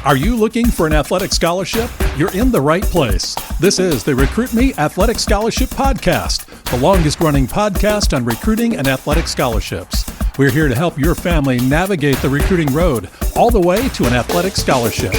Are you looking for an athletic scholarship? You're in the right place. This is the Recruit Me Athletic Scholarship Podcast, the longest-running podcast on recruiting and athletic scholarships. We're here to help your family navigate the recruiting road all the way to an athletic scholarship.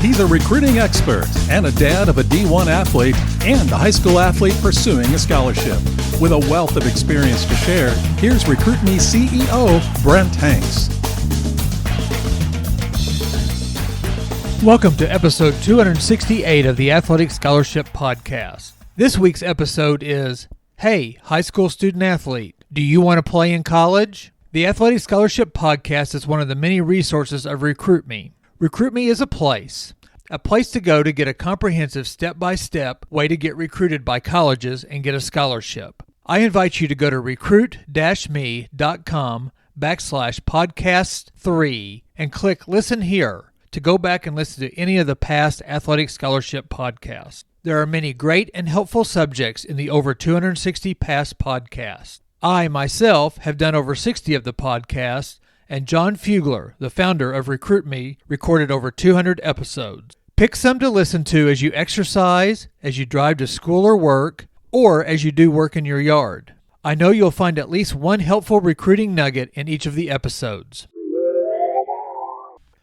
He's a recruiting expert and a dad of a D1 athlete and a high school athlete pursuing a scholarship. With a wealth of experience to share, here's Recruit Me CEO Brent Hanks. Welcome to episode 268 of the Athletic Scholarship Podcast. This week's episode is, Hey, high school student athlete, do you want to play in college? The Athletic Scholarship Podcast is one of the many resources of Recruit Me. Recruit Me is a place to go to get a comprehensive step-by-step way to get recruited by colleges and get a scholarship. I invite you to go to recruit-me.com/podcast3 and click Listen Here to go back and listen to any of the past Athletic Scholarship podcasts. There are many great and helpful subjects in the over 260 past podcasts. I, myself, have done over 60 of the podcasts, and John Fugler, the founder of Recruit Me, recorded over 200 episodes. Pick some to listen to as you exercise, as you drive to school or work, or as you do work in your yard. I know you'll find at least one helpful recruiting nugget in each of the episodes.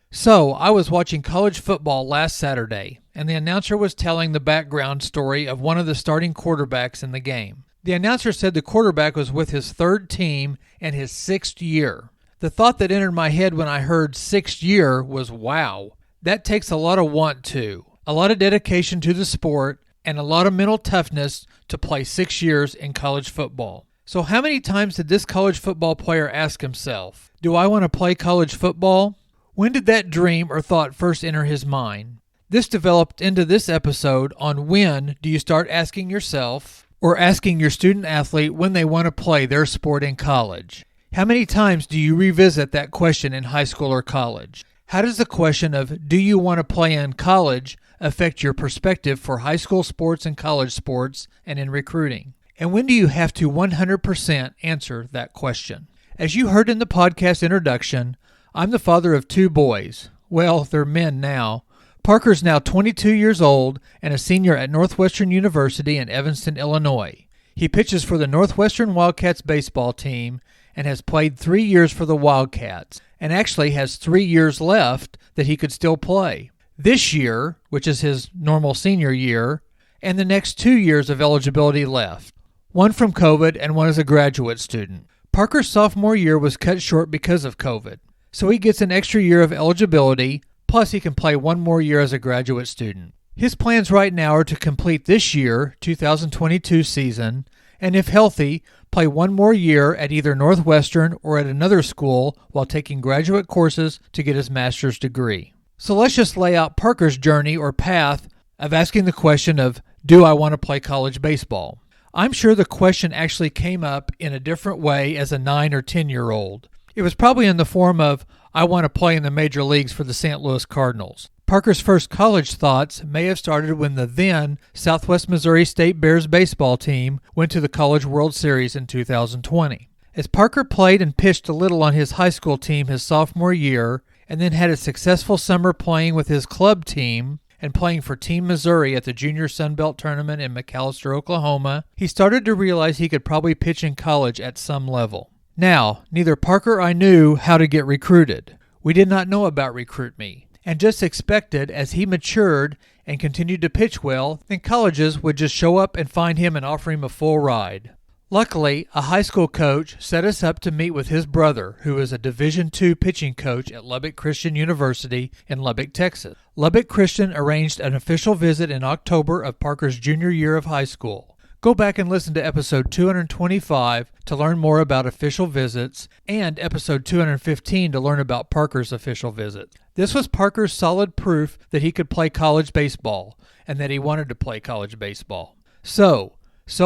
So, I was watching college football last Saturday, and the announcer was telling the background story of one of the starting quarterbacks in the game. The announcer said the quarterback was with his third team and his sixth year. The thought that entered my head when I heard sixth year was, wow, that takes a lot of want to, a lot of dedication to the sport, and a lot of mental toughness to play 6 years in college football. So how many times did this college football player ask himself, do I want to play college football? When did that dream or thought first enter his mind? This developed into this episode on when do you start asking yourself or asking your student athlete when they want to play their sport in college. How many times do you revisit that question in high school or college? How does the question of do you want to play in college affect your perspective for high school sports and college sports and in recruiting? And when do you have to 100% answer that question? As you heard in the podcast introduction, I'm the father of 2 boys. Well, they're men now. Parker's now 22 years old and a senior at Northwestern University in Evanston, Illinois. He pitches for the Northwestern Wildcats baseball team and has played 3 years for the Wildcats, and actually has 3 years left that he could still play. This year, which is his normal senior year, and the next 2 years of eligibility left. One from COVID and one as a graduate student. Parker's sophomore year was cut short because of COVID. So he gets an extra year of eligibility, plus he can play 1 more year as a graduate student. His plans right now are to complete this year, 2022 season, and if healthy, play 1 more year at either Northwestern or at another school while taking graduate courses to get his master's degree. So let's just lay out Parker's journey or path of asking the question of, do I want to play college baseball? I'm sure the question actually came up in a different way as a 9 or 10-year-old. It was probably in the form of, I want to play in the major leagues for the St. Louis Cardinals. Parker's first college thoughts may have started when the then Southwest Missouri State Bears baseball team went to the College World Series in 2020. As Parker played and pitched a little on his high school team his sophomore year, and then had a successful summer playing with his club team and playing for Team Missouri at the Junior Sun Belt Tournament in McAlester, Oklahoma, he started to realize he could probably pitch in college at some level. Now, neither Parker or I knew how to get recruited. We did not know about Recruit Me, and just expected as he matured and continued to pitch well, then colleges would just show up and find him and offer him a full ride. Luckily, a high school coach set us up to meet with his brother, who is a Division II pitching coach at Lubbock Christian University in Lubbock, Texas. Lubbock Christian arranged an official visit in October of Parker's junior year of high school. Go back and listen to episode 225 to learn more about official visits and episode 215 to learn about Parker's official visit. This was Parker's solid proof that he could play college baseball and that he wanted to play college baseball. So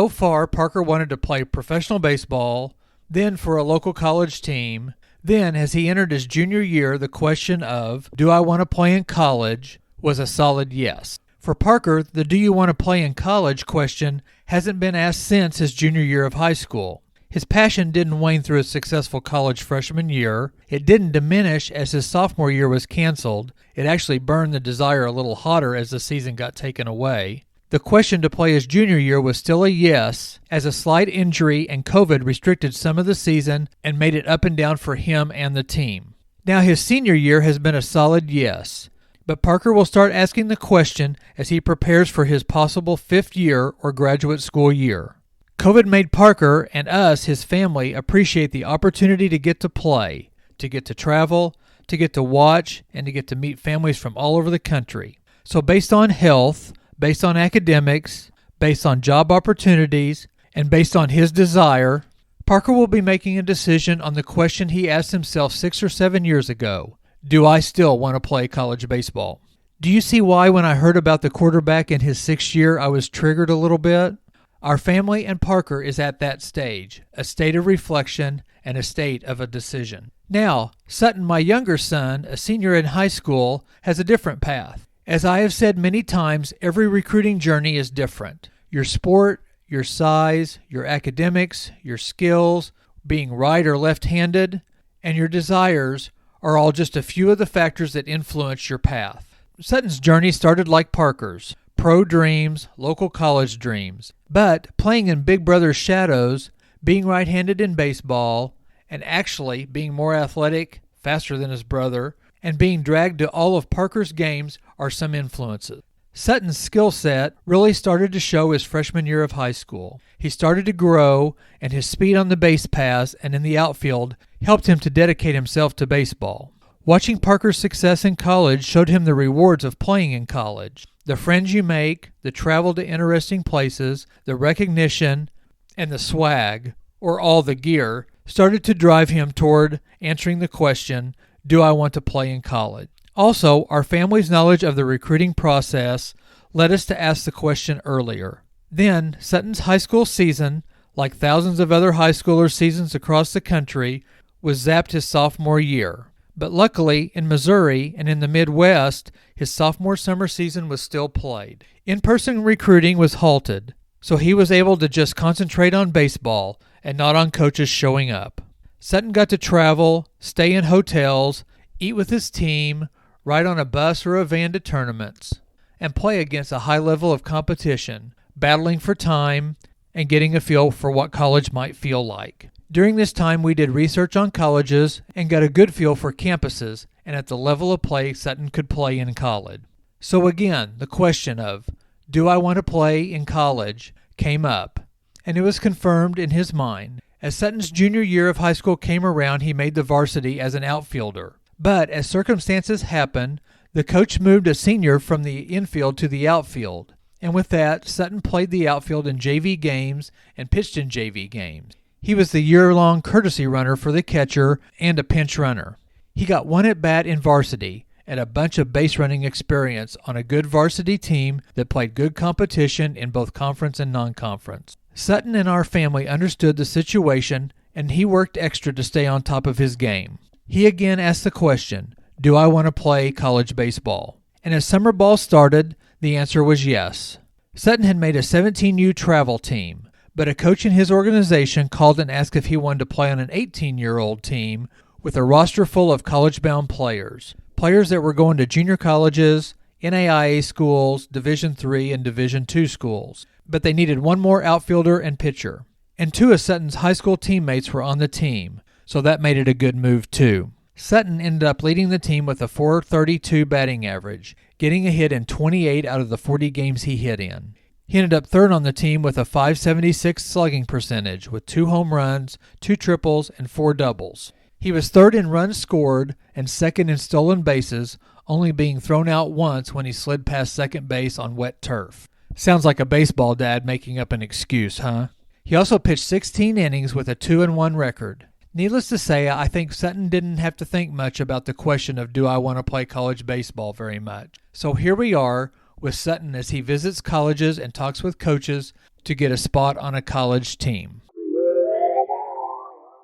far Parker wanted to play professional baseball, then for a local college team. Then, as he entered his junior year, the question of, do I want to play in college, was a solid yes. For Parker, the do you want to play in college question hasn't been asked since his junior year of high school. His passion didn't wane through his successful college freshman year. It didn't diminish as his sophomore year was canceled. It actually burned the desire a little hotter as the season got taken away. The question to play his junior year was still a yes, as a slight injury and COVID restricted some of the season and made it up and down for him and the team. Now his senior year has been a solid yes, but Parker will start asking the question as he prepares for his possible fifth year or graduate school year. COVID made Parker and us, his family, appreciate the opportunity to get to play, to get to travel, to get to watch, and to get to meet families from all over the country. So based on health, based on academics, based on job opportunities, and based on his desire, Parker will be making a decision on the question he asked himself 6 or 7 years ago. Do I still want to play college baseball? Do you see why when I heard about the quarterback in his 6th year I was triggered a little bit? Our family and Parker is at that stage, a state of reflection and a state of a decision. Now, Sutton, my younger son, a senior in high school, has a different path. As I have said many times, every recruiting journey is different. Your sport, your size, your academics, your skills, being right or left-handed, and your desires are all just a few of the factors that influence your path. Sutton's journey started like Parker's. Pro dreams, local college dreams. But playing in Big Brother's shadows, being right-handed in baseball, and actually being more athletic, faster than his brother, and being dragged to all of Parker's games are some influences. Sutton's skill set really started to show his freshman year of high school. He started to grow, and his speed on the base paths and in the outfield helped him to dedicate himself to baseball. Watching Parker's success in college showed him the rewards of playing in college. The friends you make, the travel to interesting places, the recognition, and the swag, or all the gear, started to drive him toward answering the question, do I want to play in college? Also, our family's knowledge of the recruiting process led us to ask the question earlier. Then, Sutton's high school season, like thousands of other high schoolers' seasons across the country, was zapped his sophomore year. But luckily, in Missouri and in the Midwest, his sophomore summer season was still played. In-person recruiting was halted, so he was able to just concentrate on baseball and not on coaches showing up. Sutton got to travel, stay in hotels, eat with his team, ride on a bus or a van to tournaments, and play against a high level of competition, battling for time and getting a feel for what college might feel like. During this time, we did research on colleges and got a good feel for campuses and at the level of play Sutton could play in college. So again, the question of, do I want to play in college, came up, and it was confirmed in his mind. As Sutton's junior year of high school came around, he made the varsity as an outfielder. But as circumstances happened, the coach moved a senior from the infield to the outfield. And with that, Sutton played the outfield in JV games and pitched in JV games. He was the year-long courtesy runner for the catcher and a pinch runner. He got one at-bat in varsity and a bunch of base-running experience on a good varsity team that played good competition in both conference and non-conference. Sutton and our family understood the situation, and he worked extra to stay on top of his game. He again asked the question, do I want to play college baseball? And as summer ball started, the answer was yes. Sutton had made a 17U travel team, but a coach in his organization called and asked if he wanted to play on an 18-year-old team with a roster full of college-bound players that were going to junior colleges, NAIA schools, Division III and Division II schools. But they needed one more outfielder and pitcher. And 2 of Sutton's high school teammates were on the team, so that made it a good move too. Sutton ended up leading the team with a .432 batting average, getting a hit in 28 out of the 40 games he hit in. He ended up third on the team with a .576 slugging percentage with 2 home runs, 2 triples, and 4 doubles. He was third in runs scored and second in stolen bases, only being thrown out once when he slid past second base on wet turf. Sounds like a baseball dad making up an excuse, huh? He also pitched 16 innings with a 2-1 record. Needless to say, I think Sutton didn't have to think much about the question of do I want to play college baseball very much. So here we are with Sutton as he visits colleges and talks with coaches to get a spot on a college team.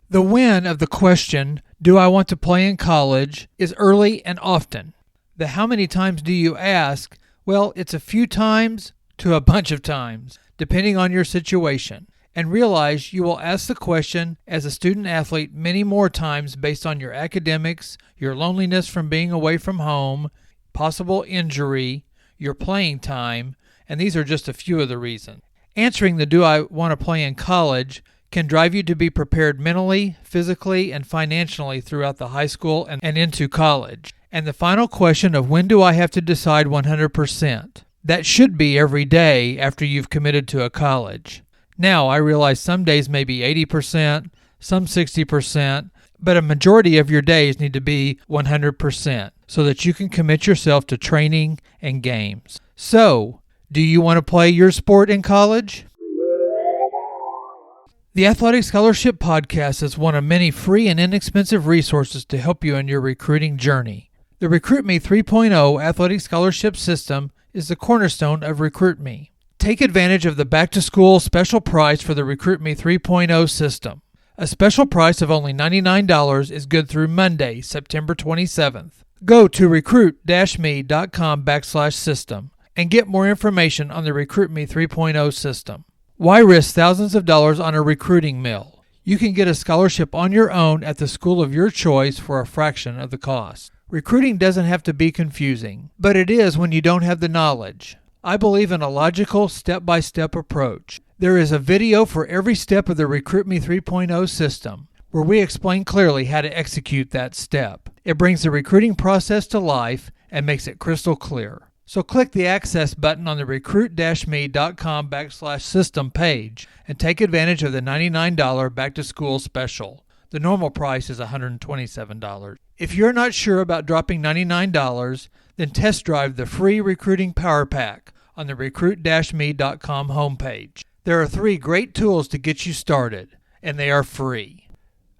The when of the question, do I want to play in college, is early and often. The how many times do you ask? Well, it's a few times to a bunch of times, depending on your situation. and realize you will ask the question as a student athlete many more times based on your academics, your loneliness from being away from home, possible injury, your playing time, and these are just a few of the reasons. Answering the "do I want to play in college" can drive you to be prepared mentally, physically, and financially throughout the high school and into college. And the final question of when do I have to decide 100%? That should be every day after you've committed to a college. Now, I realize some days may be 80%, some 60%, but a majority of your days need to be 100% so that you can commit yourself to training and games. So, do you want to play your sport in college? The Athletic Scholarship Podcast is one of many free and inexpensive resources to help you in your recruiting journey. The RecruitMe 3.0 Athletic Scholarship System is the cornerstone of RecruitMe. Take advantage of the back-to-school special price for the RecruitMe 3.0 system. A special price of only $99 is good through Monday, September 27th. Go to recruit-me.com/system and get more information on the RecruitMe 3.0 system. Why risk thousands of dollars on a recruiting mill? You can get a scholarship on your own at the school of your choice for a fraction of the cost. Recruiting doesn't have to be confusing, but it is when you don't have the knowledge. I believe in a logical, step-by-step approach. There is a video for every step of the RecruitMe 3.0 system, where we explain clearly how to execute that step. It brings the recruiting process to life and makes it crystal clear. So click the Access button on the recruit-me.com/system page and take advantage of the $99 back-to-school special. The normal price is $127. If you're not sure about dropping $99, then test drive the free Recruiting Power Pack on the recruit-me.com homepage. There are 3 great tools to get you started, and they are free.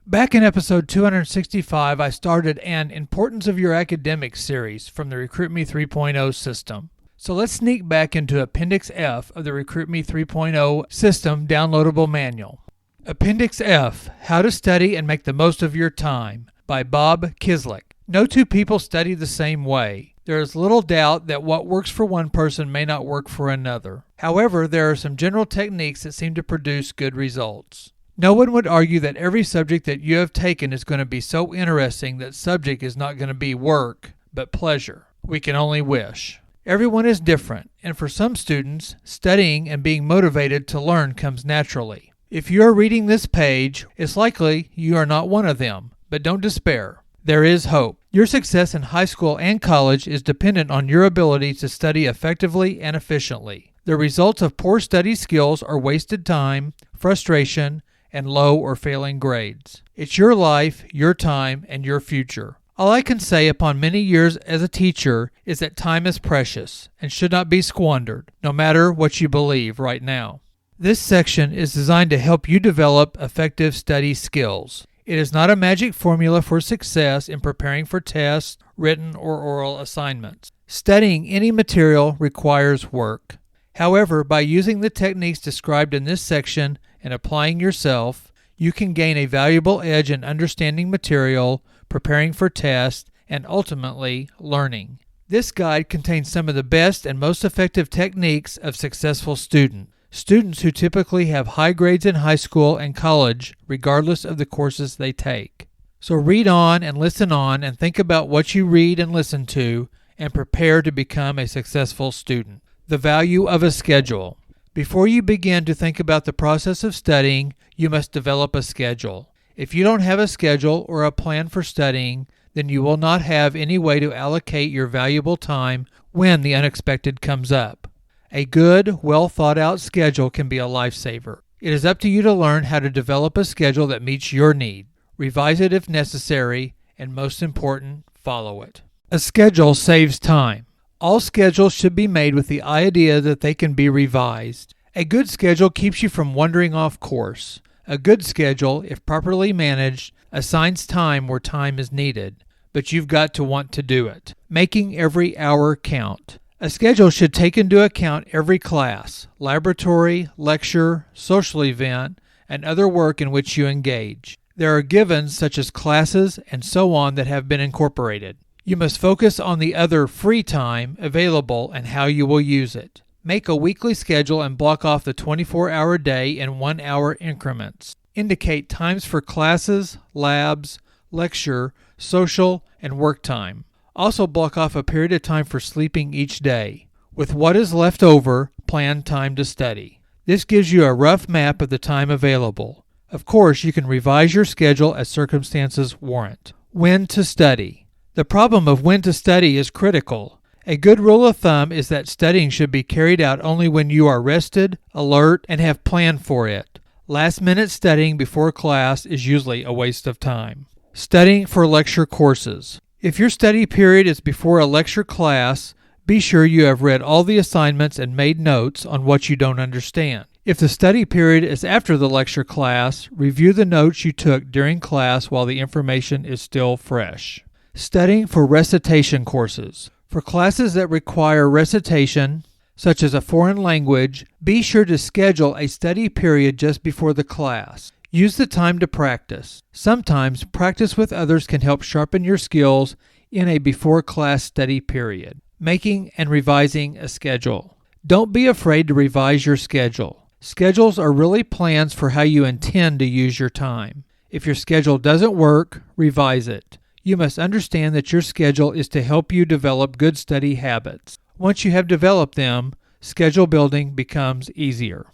Back in episode 265, I started an Importance of Your Academics series from the RecruitMe 3.0 system. So let's sneak back into Appendix F of the RecruitMe 3.0 system downloadable manual. Appendix F, How to Study and Make the Most of Your Time, by Bob Kislick. No two people study the same way. There is little doubt that what works for one person may not work for another. However, there are some general techniques that seem to produce good results. No one would argue that every subject that you have taken is going to be so interesting that subject is not going to be work, but pleasure. We can only wish. Everyone is different, and for some students, studying and being motivated to learn comes naturally. If you are reading this page, it's likely you are not one of them, but don't despair. There is hope. Your success in high school and college is dependent on your ability to study effectively and efficiently. The results of poor study skills are wasted time, frustration, and low or failing grades. It's your life, your time, and your future. All I can say upon many years as a teacher is that time is precious and should not be squandered, no matter what you believe right now. This section is designed to help you develop effective study skills. It is not a magic formula for success in preparing for tests, written or oral assignments. Studying any material requires work. However, by using the techniques described in this section and applying yourself, you can gain a valuable edge in understanding material, preparing for tests, and ultimately learning. This guide contains some of the best and most effective techniques of successful students who typically have high grades in high school and college, regardless of the courses they take. So read on and listen on and think about what you read and listen to and prepare to become a successful student. The value of a schedule. Before you begin to think about the process of studying, you must develop a schedule. If you don't have a schedule or a plan for studying, then you will not have any way to allocate your valuable time when the unexpected comes up. A good, well-thought-out schedule can be a lifesaver. It is up to you to learn how to develop a schedule that meets your need. Revise it if necessary, and most important, follow it. A schedule saves time. All schedules should be made with the idea that they can be revised. A good schedule keeps you from wandering off course. A good schedule, if properly managed, assigns time where time is needed, but you've got to want to do it, making every hour count. A schedule should take into account every class, laboratory, lecture, social event, and other work in which you engage. There are givens such as classes and so on that have been incorporated. You must focus on the other free time available and how you will use it. Make a weekly schedule and block off the 24-hour day in 1-hour increments. Indicate times for classes, labs, lecture, social, and work time. Also block off a period of time for sleeping each day. With what is left over, plan time to study. This gives you a rough map of the time available. Of course, you can revise your schedule as circumstances warrant. When to study. The problem of when to study is critical. A good rule of thumb is that studying should be carried out only when you are rested, alert, and have planned for it. Last-minute studying before class is usually a waste of time. Studying for lecture courses. If your study period is before a lecture class, be sure you have read all the assignments and made notes on what you don't understand. If the study period is after the lecture class, review the notes you took during class while the information is still fresh. Studying for recitation courses. For classes that require recitation, such as a foreign language, be sure to schedule a study period just before the class. Use the time to practice. Sometimes practice with others can help sharpen your skills in a before-class study period. Making and revising a schedule. Don't be afraid to revise your schedule. Schedules are really plans for how you intend to use your time. If your schedule doesn't work, revise it. You must understand that your schedule is to help you develop good study habits. Once you have developed them, schedule building becomes easier.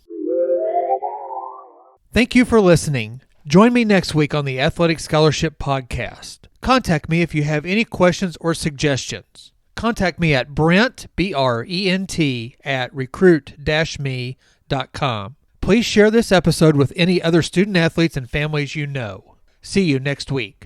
Thank you for listening. Join me next week on the Athletic Scholarship Podcast. Contact me if you have any questions or suggestions. Contact me at Brent, B-R-E-N-T, at recruit-me.com. Please share this episode with any other student athletes and families you know. See you next week.